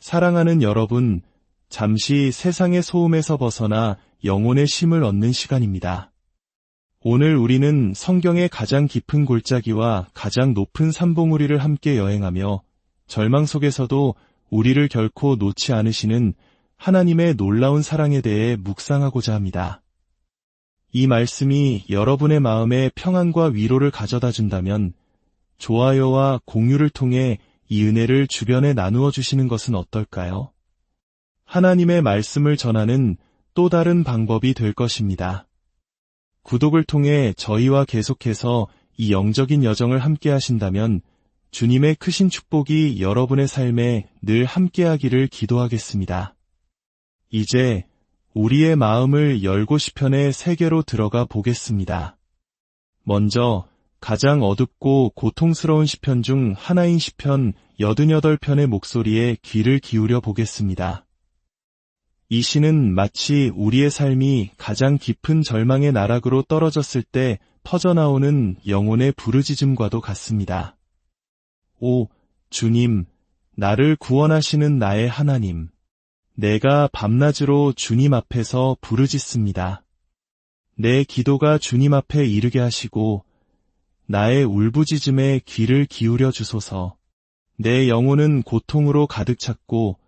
사랑하는 여러분, 잠시 세상의 소음에서 벗어나 영혼의 쉼을 얻는 시간입니다. 오늘 우리는 성경의 가장 깊은 골짜기와 가장 높은 산봉우리를 함께 여행하며 절망 속에서도 우리를 결코 놓지 않으시는 하나님의 놀라운 사랑에 대해 묵상하고자 합니다. 이 말씀이 여러분의 마음에 평안과 위로를 가져다 준다면 좋아요와 공유를 통해 이 은혜를 주변에 나누어 주시는 것은 어떨까요? 하나님의 말씀을 전하는 또 다른 방법이 될 것입니다. 구독을 통해 저희와 계속해서 이 영적인 여정을 함께 하신다면 주님의 크신 축복이 여러분의 삶에 늘 함께하기를 기도하겠습니다. 이제 우리의 마음을 열고 시편의 세계로 들어가 보겠습니다. 먼저 가장 어둡고 고통스러운 시편 중 하나인 시편 88편의 목소리에 귀를 기울여 보겠습니다. 이 시는 마치 우리의 삶이 가장 깊은 절망의 나락으로 떨어졌을 때 터져나오는 영혼의 부르짖음과도 같습니다. 오, 주님, 나를 구원하시는 나의 하나님, 내가 밤낮으로 주님 앞에서 부르짖습니다. 내 기도가 주님 앞에 이르게 하시고 나의 울부짖음에 귀를 기울여 주소서. 내 영혼은 고통으로 가득 찼고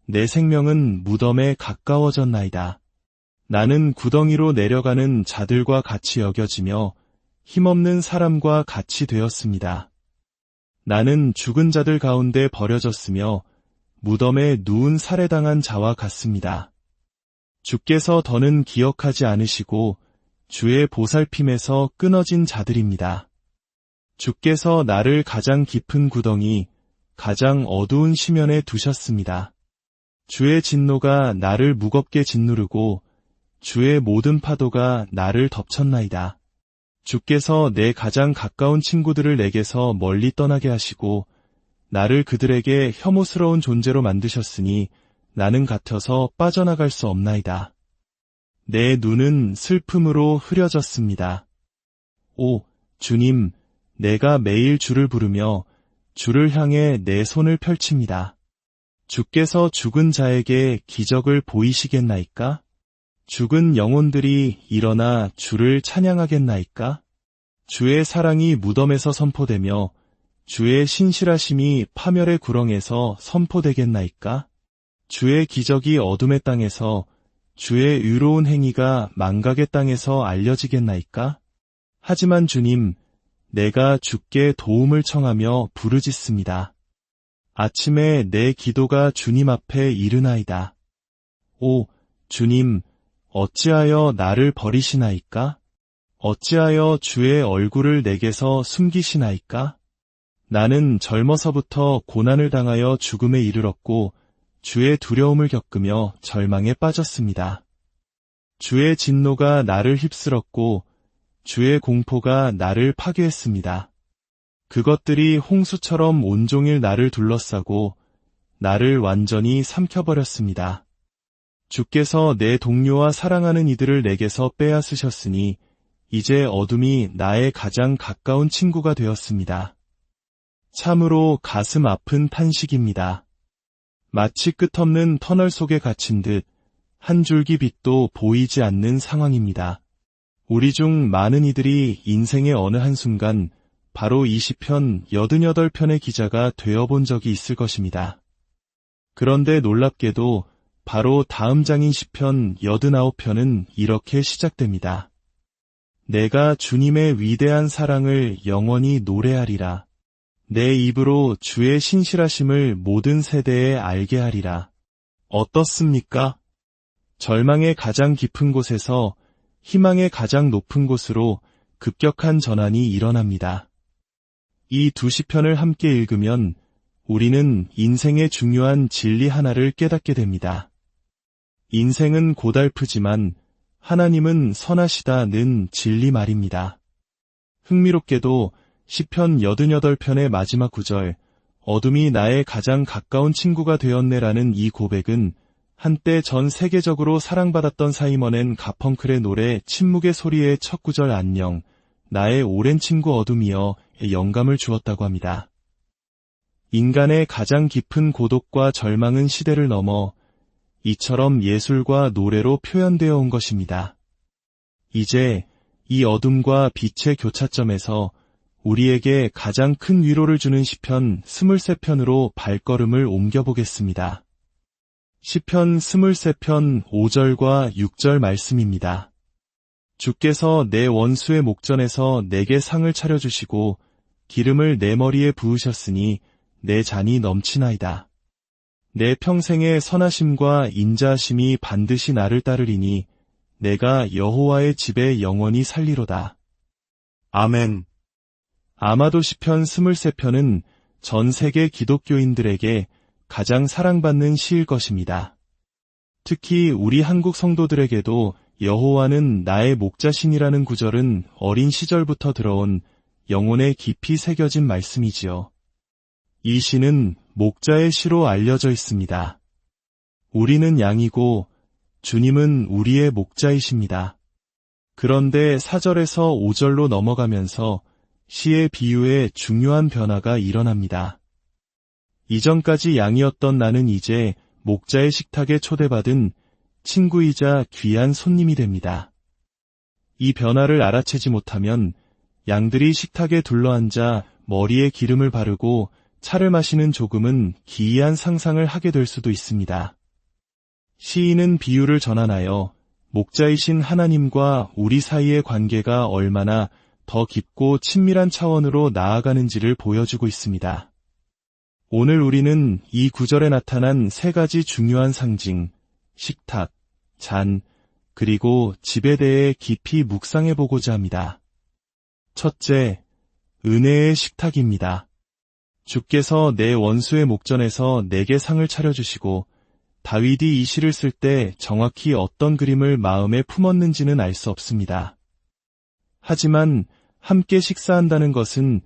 내 생명은 무덤에 가까워졌나이다. 나는 구덩이로 내려가는 자들과 같이 여겨지며 힘없는 사람과 같이 되었습니다. 나는 죽은 자들 가운데 버려졌으며 무덤에 누운 살해당한 자와 같습니다. 주께서 더는 기억하지 않으시고 주의 보살핌에서 끊어진 자들입니다. 주께서 나를 가장 깊은 구덩이, 가장 어두운 시면에 두셨습니다. 주의 진노가 나를 무겁게 짓누르고 주의 모든 파도가 나를 덮쳤나이다. 주께서 내 가장 가까운 친구들을 내게서 멀리 떠나게 하시고 나를 그들에게 혐오스러운 존재로 만드셨으니 나는 같아서 빠져나갈 수 없나이다. 내 눈은 슬픔으로 흐려졌습니다. 오, 주님, 내가 매일 주를 부르며 주를 향해 내 손을 펼칩니다. 주께서 죽은 자에게 기적을 보이시겠나이까? 죽은 영혼들이 일어나 주를 찬양하겠나이까? 주의 사랑이 무덤에서 선포되며 주의 신실하심이 파멸의 구렁에서 선포되겠나이까? 주의 기적이 어둠의 땅에서 주의 의로운 행위가 망각의 땅에서 알려지겠나이까? 하지만 주님, 내가 주께 도움을 청하며 부르짖습니다. 아침에 내 기도가 주님 앞에 이르나이다. 오, 주님, 어찌하여 나를 버리시나이까? 어찌하여 주의 얼굴을 내게서 숨기시나이까? 나는 젊어서부터 고난을 당하여 죽음에 이르렀고 주의 두려움을 겪으며 절망에 빠졌습니다. 주의 진노가 나를 휩쓸었고 주의 공포가 나를 파괴했습니다. 그것들이 홍수처럼 온종일 나를 둘러싸고 나를 완전히 삼켜버렸습니다. 주께서 내 동료와 사랑하는 이들을 내게서 빼앗으셨으니 이제 어둠이 나의 가장 가까운 친구가 되었습니다. 참으로 가슴 아픈 탄식입니다. 마치 끝없는 터널 속에 갇힌 듯 한 줄기 빛도 보이지 않는 상황입니다. 우리 중 많은 이들이 인생의 어느 한순간 바로 이 시편 88편의 기자가 되어본 적이 있을 것입니다. 그런데 놀랍게도 바로 다음 장인 시편 89편은 이렇게 시작됩니다. 내가 주님의 위대한 사랑을 영원히 노래하리라. 내 입으로 주의 신실하심을 모든 세대에 알게 하리라. 어떻습니까? 절망의 가장 깊은 곳에서 희망의 가장 높은 곳으로 급격한 전환이 일어납니다. 이 두 시편을 함께 읽으면 우리는 인생의 중요한 진리 하나를 깨닫게 됩니다. 인생은 고달프지만 하나님은 선하시다는 진리 말입니다. 흥미롭게도 시편 88편의 마지막 구절, 어둠이 나의 가장 가까운 친구가 되었네라는 이 고백은 한때 전 세계적으로 사랑받았던 사이먼 앤 가펑클의 노래 침묵의 소리의 첫 구절 안녕, 나의 오랜 친구 어둠이여 의 영감을 주었다고 합니다. 인간의 가장 깊은 고독과 절망은 시대를 넘어 이처럼 예술과 노래로 표현되어 온 것입니다. 이제 이 어둠과 빛의 교차점에서 우리에게 가장 큰 위로를 주는 시편 23편으로 발걸음을 옮겨보겠습니다. 시편 23편 5절과 6절 말씀입니다. 주께서 내 원수의 목전에서 내게 상을 차려주시고 기름을 내 머리에 부으셨으니 내 잔이 넘치나이다. 내 평생의 선하심과 인자하심이 반드시 나를 따르리니 내가 여호와의 집에 영원히 살리로다. 아멘. 아마도 시편 23편은 전 세계 기독교인들에게 가장 사랑받는 시일 것입니다. 특히 우리 한국 성도들에게도 여호와는 나의 목자신이라는 구절은 어린 시절부터 들어온 영혼에 깊이 새겨진 말씀이지요. 이 시는 목자의 시로 알려져 있습니다. 우리는 양이고 주님은 우리의 목자이십니다. 그런데 4절에서 5절로 넘어가면서 시의 비유에 중요한 변화가 일어납니다. 이전까지 양이었던 나는 이제 목자의 식탁에 초대받은 친구이자 귀한 손님이 됩니다. 이 변화를 알아채지 못하면 양들이 식탁에 둘러앉아 머리에 기름을 바르고 차를 마시는 조금은 기이한 상상을 하게 될 수도 있습니다. 시인은 비유를 전환하여 목자이신 하나님과 우리 사이의 관계가 얼마나 더 깊고 친밀한 차원으로 나아가는지를 보여주고 있습니다. 오늘 우리는 이 구절에 나타난 세 가지 중요한 상징, 식탁, 잔, 그리고 집에 대해 깊이 묵상해보고자 합니다. 첫째, 은혜의 식탁입니다. 주께서 내 원수의 목전에서 내게 상을 차려주시고 다윗이 이 시를 쓸 때 정확히 어떤 그림을 마음에 품었는지는 알 수 없습니다. 하지만 함께 식사한다는 것은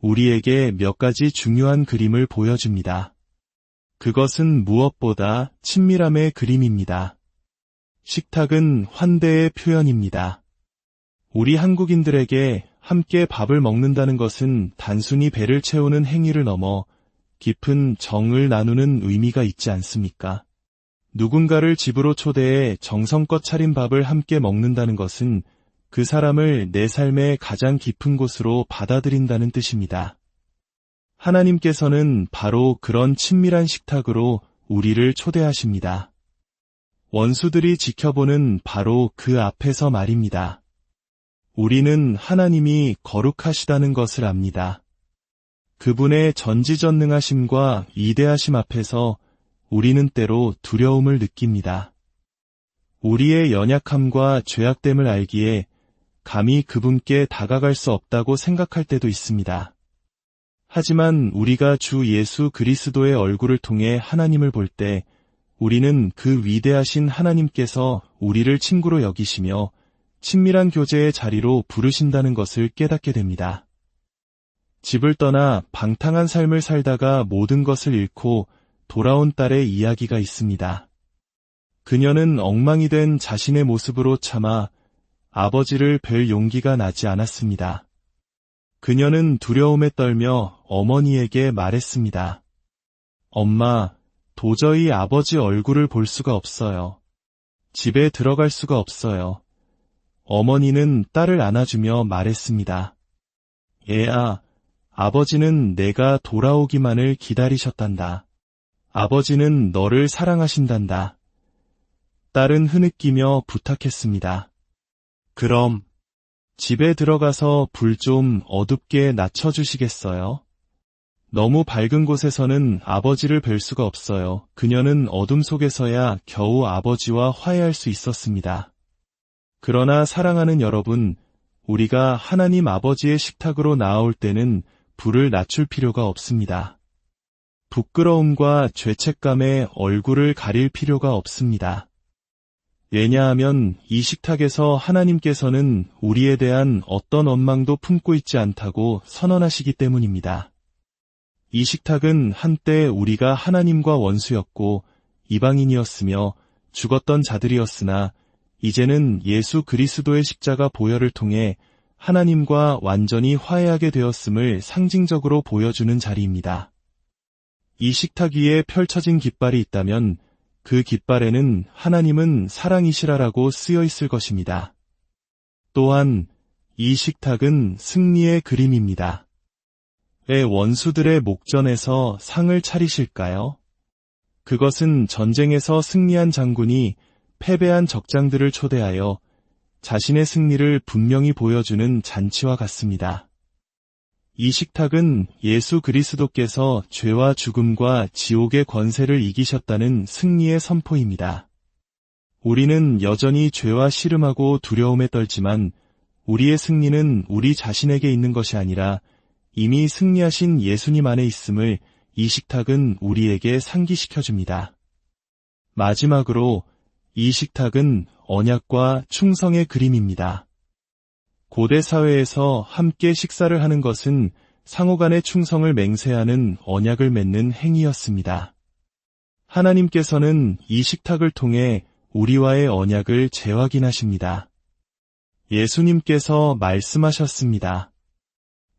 우리에게 몇 가지 중요한 그림을 보여줍니다. 그것은 무엇보다 친밀함의 그림입니다. 식탁은 환대의 표현입니다. 우리 한국인들에게 함께 밥을 먹는다는 것은 단순히 배를 채우는 행위를 넘어 깊은 정을 나누는 의미가 있지 않습니까? 누군가를 집으로 초대해 정성껏 차린 밥을 함께 먹는다는 것은 그 사람을 내 삶의 가장 깊은 곳으로 받아들인다는 뜻입니다. 하나님께서는 바로 그런 친밀한 식탁으로 우리를 초대하십니다. 원수들이 지켜보는 바로 그 앞에서 말입니다. 우리는 하나님이 거룩하시다는 것을 압니다. 그분의 전지전능하심과 위대하심 앞에서 우리는 때로 두려움을 느낍니다. 우리의 연약함과 죄악됨을 알기에 감히 그분께 다가갈 수 없다고 생각할 때도 있습니다. 하지만 우리가 주 예수 그리스도의 얼굴을 통해 하나님을 볼 때 우리는 그 위대하신 하나님께서 우리를 친구로 여기시며 친밀한 교제의 자리로 부르신다는 것을 깨닫게 됩니다. 집을 떠나 방탕한 삶을 살다가 모든 것을 잃고 돌아온 딸의 이야기가 있습니다. 그녀는 엉망이 된 자신의 모습으로 참아 아버지를 뵐 용기가 나지 않았습니다. 그녀는 두려움에 떨며 어머니에게 말했습니다. 엄마, 도저히 아버지 얼굴을 볼 수가 없어요. 집에 들어갈 수가 없어요. 어머니는 딸을 안아주며 말했습니다. 애야, 아버지는 내가 돌아오기만을 기다리셨단다. 아버지는 너를 사랑하신단다. 딸은 흐느끼며 부탁했습니다. 그럼 집에 들어가서 불 좀 어둡게 낮춰주시겠어요? 너무 밝은 곳에서는 아버지를 뵐 수가 없어요. 그녀는 어둠 속에서야 겨우 아버지와 화해할 수 있었습니다. 그러나 사랑하는 여러분, 우리가 하나님 아버지의 식탁으로 나아올 때는 불을 낮출 필요가 없습니다. 부끄러움과 죄책감에 얼굴을 가릴 필요가 없습니다. 왜냐하면 이 식탁에서 하나님께서는 우리에 대한 어떤 원망도 품고 있지 않다고 선언하시기 때문입니다. 이 식탁은 한때 우리가 하나님과 원수였고 이방인이었으며 죽었던 자들이었으나 이제는 예수 그리스도의 십자가 보혈을 통해 하나님과 완전히 화해하게 되었음을 상징적으로 보여주는 자리입니다. 이 식탁 위에 펼쳐진 깃발이 있다면 그 깃발에는 하나님은 사랑이시라라고 쓰여 있을 것입니다. 또한 이 식탁은 승리의 그림입니다. 왜 원수들의 목전에서 상을 차리실까요? 그것은 전쟁에서 승리한 장군이 패배한 적장들을 초대하여 자신의 승리를 분명히 보여주는 잔치와 같습니다. 이 식탁은 예수 그리스도께서 죄와 죽음과 지옥의 권세를 이기셨다는 승리의 선포입니다. 우리는 여전히 죄와 씨름하고 두려움에 떨지만 우리의 승리는 우리 자신에게 있는 것이 아니라 이미 승리하신 예수님 안에 있음을 이 식탁은 우리에게 상기시켜줍니다. 마지막으로 이 식탁은 언약과 충성의 그림입니다. 고대 사회에서 함께 식사를 하는 것은 상호간의 충성을 맹세하는 언약을 맺는 행위였습니다. 하나님께서는 이 식탁을 통해 우리와의 언약을 재확인하십니다. 예수님께서 말씀하셨습니다.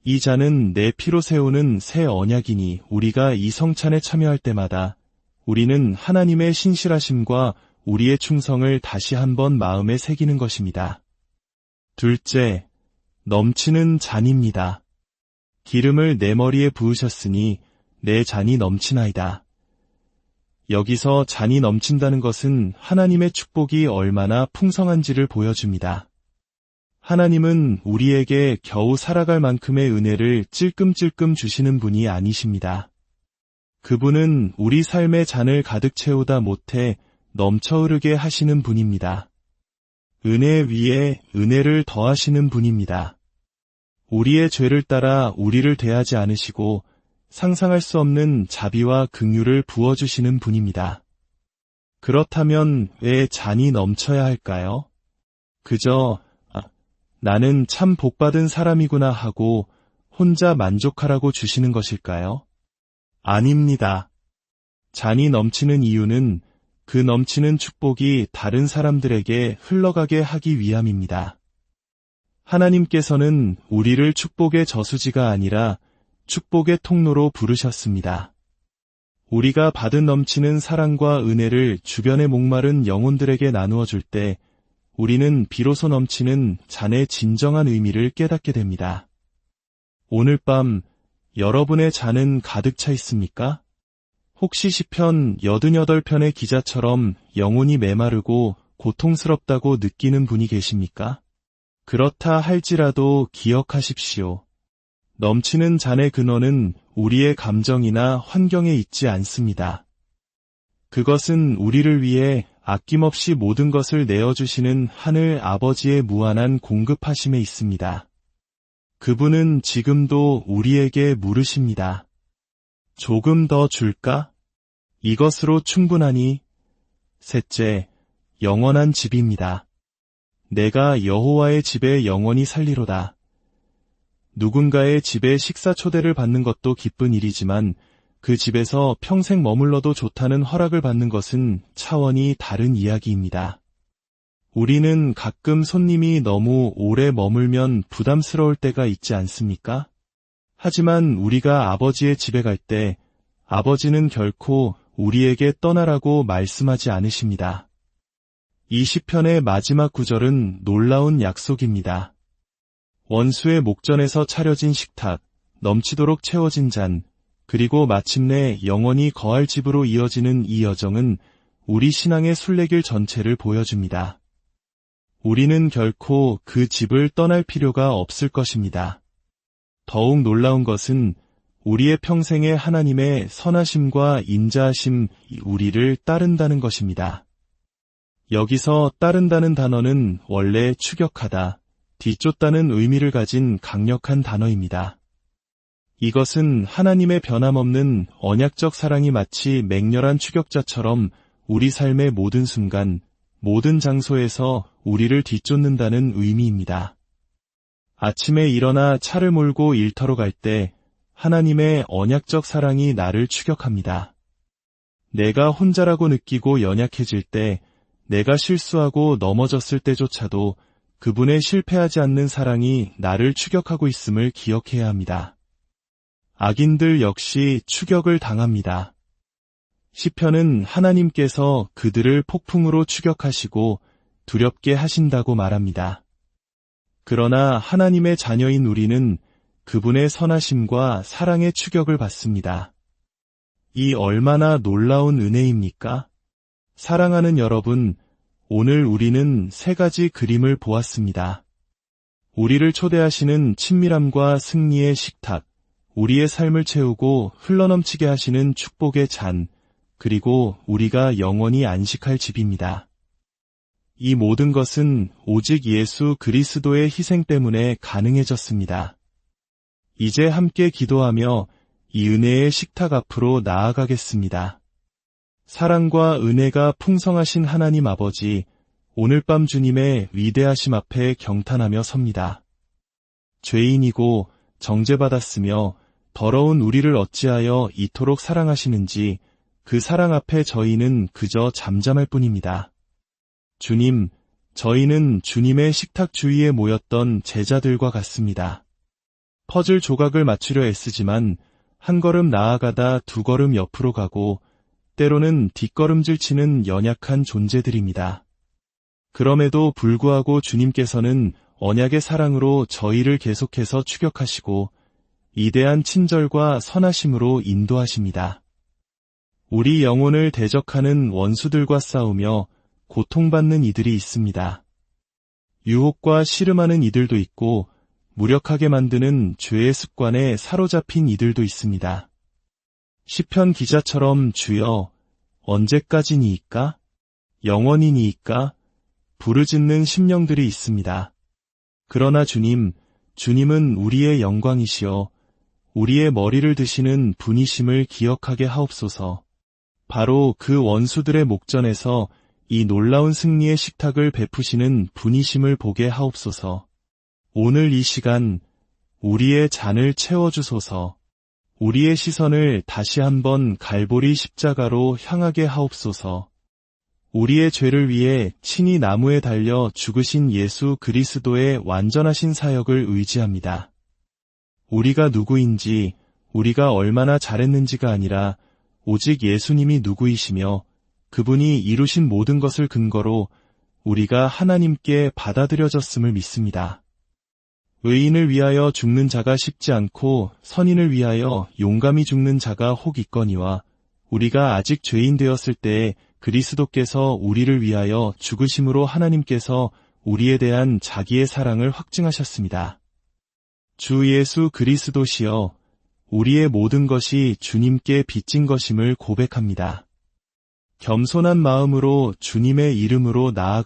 이 잔은 내 피로 세우는 새 언약이니 우리가 이 성찬에 참여할 때마다 우리는 하나님의 신실하심과 우리의 충성을 다시 한번 마음에 새기는 것입니다. 둘째, 넘치는 잔입니다. 기름을 내 머리에 부으셨으니 내 잔이 넘치나이다. 여기서 잔이 넘친다는 것은 하나님의 축복이 얼마나 풍성한지를 보여줍니다. 하나님은 우리에게 겨우 살아갈 만큼의 은혜를 찔끔찔끔 주시는 분이 아니십니다. 그분은 우리 삶의 잔을 가득 채우다 못해 넘쳐 흐르게 하시는 분입니다. 은혜 위에 은혜를 더하시는 분입니다. 우리의 죄를 따라 우리를 대하지 않으시고 상상할 수 없는 자비와 긍휼을 부어주시는 분입니다. 그렇다면 왜 잔이 넘쳐야 할까요? 그저 나는 참 복받은 사람이구나 하고 혼자 만족하라고 주시는 것일까요? 아닙니다. 잔이 넘치는 이유는 그 넘치는 축복이 다른 사람들에게 흘러가게 하기 위함입니다. 하나님께서는 우리를 축복의 저수지가 아니라 축복의 통로로 부르셨습니다. 우리가 받은 넘치는 사랑과 은혜를 주변의 목마른 영혼들에게 나누어 줄 때 우리는 비로소 넘치는 잔의 진정한 의미를 깨닫게 됩니다. 오늘 밤 여러분의 잔은 가득 차 있습니까? 혹시 시편 88편의 기자처럼 영혼이 메마르고 고통스럽다고 느끼는 분이 계십니까? 그렇다 할지라도 기억하십시오. 넘치는 잔의 근원은 우리의 감정이나 환경에 있지 않습니다. 그것은 우리를 위해 아낌없이 모든 것을 내어주시는 하늘 아버지의 무한한 공급하심에 있습니다. 그분은 지금도 우리에게 물으십니다. 조금 더 줄까? 이것으로 충분하니? 셋째, 영원한 집입니다. 내가 여호와의 집에 영원히 살리로다. 누군가의 집에 식사 초대를 받는 것도 기쁜 일이지만 그 집에서 평생 머물러도 좋다는 허락을 받는 것은 차원이 다른 이야기입니다. 우리는 가끔 손님이 너무 오래 머물면 부담스러울 때가 있지 않습니까? 하지만 우리가 아버지의 집에 갈 때 아버지는 결코 우리에게 떠나라고 말씀하지 않으십니다. 이 시편의 마지막 구절은 놀라운 약속입니다. 원수의 목전에서 차려진 식탁, 넘치도록 채워진 잔, 그리고 마침내 영원히 거할 집으로 이어지는 이 여정은 우리 신앙의 순례길 전체를 보여줍니다. 우리는 결코 그 집을 떠날 필요가 없을 것입니다. 더욱 놀라운 것은 우리의 평생에 하나님의 선하심과 인자하심, 우리를 따른다는 것입니다. 여기서 따른다는 단어는 원래 추격하다, 뒤쫓다는 의미를 가진 강력한 단어입니다. 이것은 하나님의 변함없는 언약적 사랑이 마치 맹렬한 추격자처럼 우리 삶의 모든 순간, 모든 장소에서 우리를 뒤쫓는다는 의미입니다. 아침에 일어나 차를 몰고 일터로 갈 때 하나님의 언약적 사랑이 나를 추격합니다. 내가 혼자라고 느끼고 연약해질 때, 내가 실수하고 넘어졌을 때조차도 그분의 실패하지 않는 사랑이 나를 추격하고 있음을 기억해야 합니다. 악인들 역시 추격을 당합니다. 시편은 하나님께서 그들을 폭풍으로 추격하시고 두렵게 하신다고 말합니다. 그러나 하나님의 자녀인 우리는 그분의 선하심과 사랑의 추격을 받습니다. 이 얼마나 놀라운 은혜입니까? 사랑하는 여러분, 오늘 우리는 세 가지 그림을 보았습니다. 우리를 초대하시는 친밀함과 승리의 식탁, 우리의 삶을 채우고 흘러넘치게 하시는 축복의 잔, 그리고 우리가 영원히 안식할 집입니다. 이 모든 것은 오직 예수 그리스도의 희생 때문에 가능해졌습니다. 이제 함께 기도하며 이 은혜의 식탁 앞으로 나아가겠습니다. 사랑과 은혜가 풍성하신 하나님 아버지, 오늘 밤 주님의 위대하심 앞에 경탄하며 섭니다. 죄인이고 정죄받았으며 더러운 우리를 어찌하여 이토록 사랑하시는지 그 사랑 앞에 저희는 그저 잠잠할 뿐입니다. 주님, 저희는 주님의 식탁 주위에 모였던 제자들과 같습니다. 퍼즐 조각을 맞추려 애쓰지만 한 걸음 나아가다 두 걸음 옆으로 가고 때로는 뒷걸음질 치는 연약한 존재들입니다. 그럼에도 불구하고 주님께서는 언약의 사랑으로 저희를 계속해서 추격하시고 이대한 친절과 선하심으로 인도하십니다. 우리 영혼을 대적하는 원수들과 싸우며 고통받는 이들이 있습니다. 유혹과 씨름하는 이들도 있고 무력하게 만드는 죄의 습관에 사로잡힌 이들도 있습니다. 시편 기자처럼 주여, 언제까지니이까? 영원이니이까? 부르짖는 심령들이 있습니다. 그러나 주님은 우리의 영광이시여 우리의 머리를 드시는 분이심을 기억하게 하옵소서. 바로 그 원수들의 목전에서 이 놀라운 승리의 식탁을 베푸시는 분이심을 보게 하옵소서. 오늘 이 시간 우리의 잔을 채워주소서. 우리의 시선을 다시 한번 갈보리 십자가로 향하게 하옵소서. 우리의 죄를 위해 친히 나무에 달려 죽으신 예수 그리스도의 완전하신 사역을 의지합니다. 우리가 누구인지, 우리가 얼마나 잘했는지가 아니라 오직 예수님이 누구이시며 그분이 이루신 모든 것을 근거로 우리가 하나님께 받아들여졌음을 믿습니다. 의인을 위하여 죽는 자가 쉽지 않고 선인을 위하여 용감히 죽는 자가 혹 있거니와 우리가 아직 죄인 되었을 때에 그리스도께서 우리를 위하여 죽으심으로 하나님께서 우리에 대한 자기의 사랑을 확증하셨습니다. 주 예수 그리스도시여 우리의 모든 것이 주님께 빚진 것임을 고백합니다. 겸손한 마음으로 주님의 이름으로 나아가